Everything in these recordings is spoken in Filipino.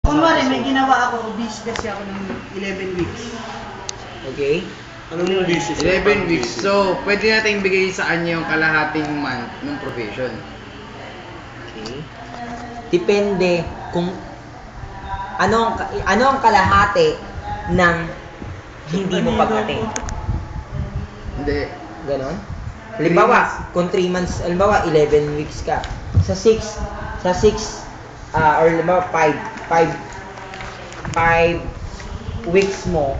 Kunwari, may ginawa ako, obese kasi ako ng 11 weeks. Okay? Anong yung basis? 11 weeks. So, pwede natin bigay sa kanya yung kalahating month ng profession. Okay. Depende kung ano ang kalahati ng hindi mo pag-attend. Hindi. Ganon? Halimbawa, kung 3 months, halimbawa 11 weeks ka. Sa 6, or halimbawa 5 weeks mo,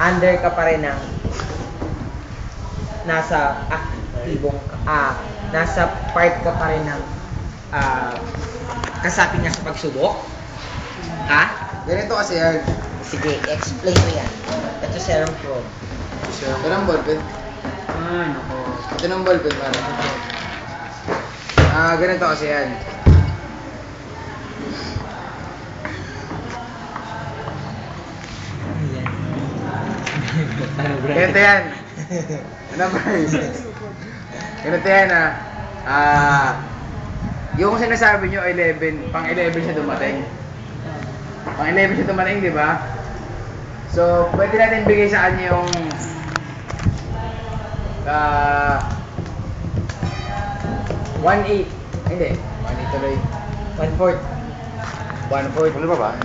under ka pa rin ng nasa aktibong, nasa part ka pa rin ng kasapi nga sa pagsubok. Ha? Ganito kasi yan. Sige, explain mo yan. Ito serum probe. Ito ng ballpen. Ay, nako. Ito ng ballpen para. Ganito kasi yan. Ganito yan. Ano ba? Ganito yan yung sinasabi nyo 11, pang 11 siya dumating. Pang 11 siya dumating, di ba? So, pwede natin bigay sa kanya yung 1/8. Hindi, 1/8 tuloy. 1/4. 1/4. Ano ba ba?